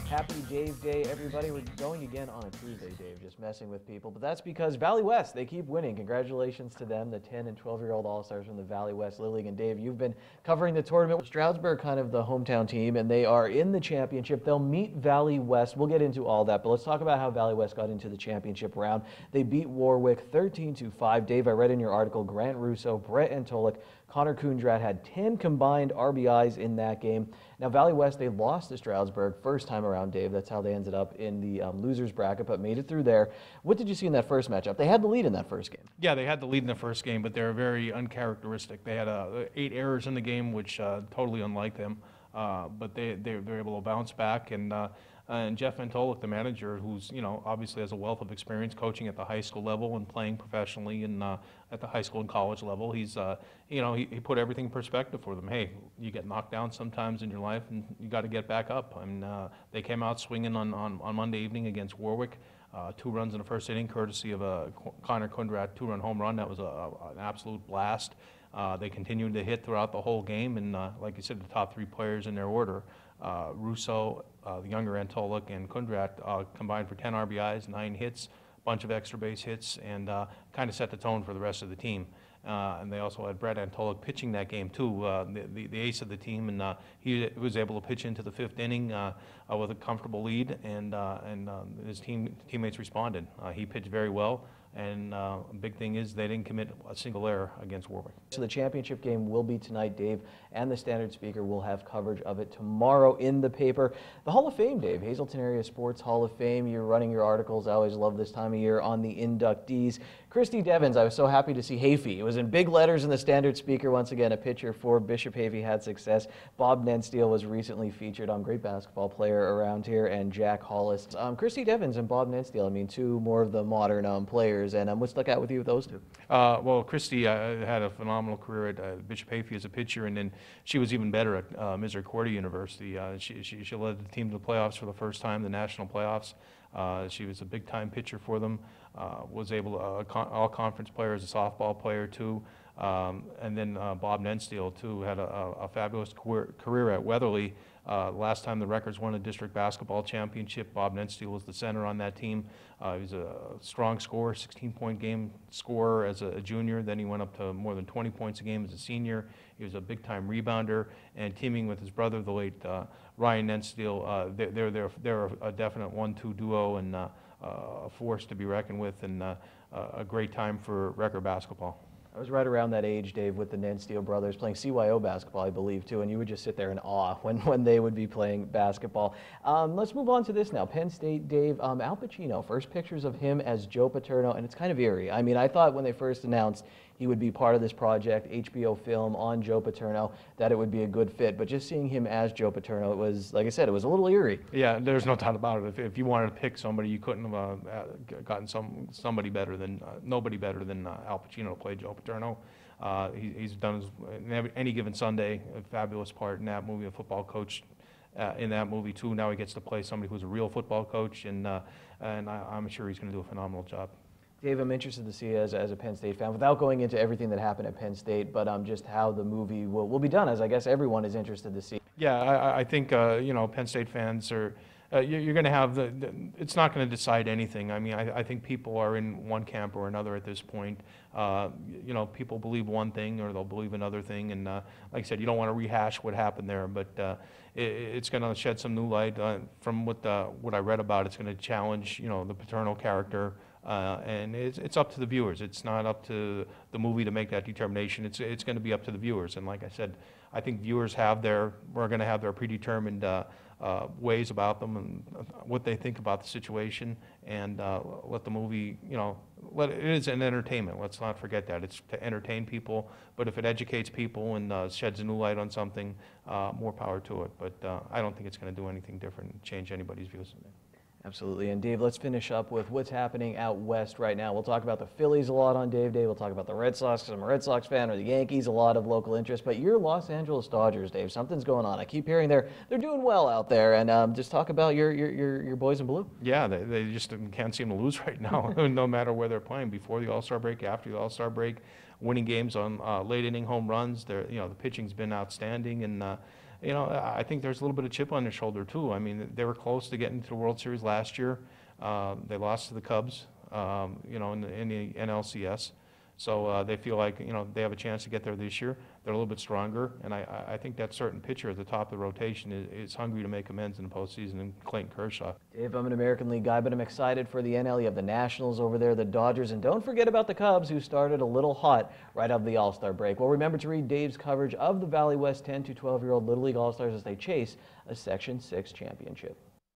Happy Dave Day, everybody. We're going again on a Tuesday, Dave, just messing with people. But that's because Valley West, they keep winning. Congratulations to them, the 10 and 12-year-old All-Stars from the Valley West Little League. And Dave, you've been covering the tournament. Stroudsburg, kind of the hometown team, and they are in the championship. They'll meet Valley West. We'll get into all that, but let's talk about how Valley West got into the championship round. They beat Warwick 13-5. Dave, I read in your article, Grant Russo, Brett Antolik, Connor Kundrat had 10 combined RBIs in that game. Now, Valley West, they lost to Stroudsburg first time around, Dave. That's how they ended up in the losers bracket, but made it through there. What did you see in that first matchup? They had the lead in that first game. Yeah, they had the lead in the first game, but they're very uncharacteristic. They had 8 errors in the game, which totally unlike them. But they're able to bounce back, and Jeff Antolik, the manager, who's obviously has a wealth of experience coaching at the high school level and playing professionally and at the high school and college level, he's he put everything in perspective for them. Hey, you get knocked down sometimes in your life, and you got to get back up. And they came out swinging on Monday evening against Warwick. 2 runs in the first inning, courtesy of a Connor Kundrat 2-run home run. That was an absolute blast. They continued to hit throughout the whole game, and like you said, the top 3 players in their order, Russo, the younger Antolik, and Kundrat combined for 10 RBIs, 9 hits, bunch of extra base hits, and kind of set the tone for the rest of the team. And they also had Brett Antolik pitching that game too, the ace of the team, and he was able to pitch into the 5th inning with a comfortable lead, and his teammates responded. He pitched very well. And a big thing is they didn't commit a single error against Warwick. So the championship game will be tonight, Dave, and the Standard Speaker will have coverage of it tomorrow in the paper. The Hall of Fame, Dave, Hazleton Area Sports Hall of Fame. You're running your articles. I always love this time of year on the inductees. Christy Devins, I was so happy to see Hafey. It was in big letters in the Standard Speaker. Once again, a pitcher for Bishop Hafey had success. Bob Nensteel was recently featured on great basketball player around here, and Jack Hollis. Christy Devins and Bob Nensteel, I mean, 2 more of the modern players. And what stuck out with you with those 2? Well, Christy had a phenomenal career at Bishop Hafey as a pitcher, and then she was even better at Misericordia University. She led the team to the playoffs for the first time, the national playoffs. She was a big-time pitcher for them. Was able to all-conference player as a softball player too. And then Bob Nensteel too had a fabulous career at Weatherly. Last time the Records won a district basketball championship, Bob Nensteel was the center on that team. He was a strong scorer, 16-point game scorer as a junior. Then he went up to more than 20 points a game as a senior. He was a big-time rebounder, and teaming with his brother, the late Ryan Nensteel, they're a definite 1-2 duo and a force to be reckoned with, and a great time for record basketball. I was right around that age, Dave, with the Nensteel brothers playing CYO basketball, I believe, too, and you would just sit there in awe when they would be playing basketball. Let's move on to this now. Penn State, Dave, Al Pacino, first pictures of him as Joe Paterno, and it's kind of eerie. I mean, I thought when they first announced he would be part of this project, HBO film on Joe Paterno, that it would be a good fit, but just seeing him as Joe Paterno, it was, like I said, it was a little eerie. Yeah, there's no doubt about it. If you wanted to pick somebody, you couldn't have gotten somebody better than, nobody better than Al Pacino to play Joe Paterno. He's done any given Sunday, a fabulous part in that movie, a football coach in that movie too. Now he gets to play somebody who's a real football coach, and I'm sure he's going to do a phenomenal job. Dave, I'm interested to see as a Penn State fan, without going into everything that happened at Penn State, but just how the movie will be done, as I guess everyone is interested to see. Yeah, I think Penn State fans are. You're going to have it's not going to decide anything. I mean, I think people are in one camp or another at this point. People believe one thing or they'll believe another thing, and like I said, you don't want to rehash what happened there, but it's going to shed some new light. From what I read about, it's going to challenge the Paterno character. And it's up to the viewers. It's not up to the movie to make that determination. It's going to be up to the viewers. And like I said, I think viewers we're going to have their predetermined ways about them and what they think about the situation, and let the movie, it is an entertainment. Let's not forget that. It's to entertain people, but if it educates people and sheds a new light on something, more power to it. But I don't think it's going to do anything different, change anybody's views of it. Absolutely. And Dave, let's finish up with what's happening out west right now. We'll talk about the Phillies a lot on Dave Day. We'll talk about the Red Sox, because I'm a Red Sox fan, or the Yankees, a lot of local interest. But your Los Angeles Dodgers, Dave, something's going on. I keep hearing they're doing well out there. And just talk about your boys in blue. Yeah, they just can't seem to lose right now, no matter where they're playing, before the All-Star break, after the All-Star break, winning games on late inning home runs. The pitching's been outstanding, and you know, I think there's a little bit of chip on their shoulder too. I mean, they were close to getting to the World Series last year. They lost to the Cubs, you know, in the NLCS. So they feel like, you know, they have a chance to get there this year. They're a little bit stronger, and I think that certain pitcher at the top of the rotation is hungry to make amends in the postseason, and Clayton Kershaw. Dave, I'm an American League guy, but I'm excited for the NL. You have the Nationals over there, the Dodgers, and don't forget about the Cubs, who started a little hot right out of the All-Star break. Well, remember to read Dave's coverage of the Valley West 10 to 12-year-old Little League All-Stars as they chase a Section 6 championship.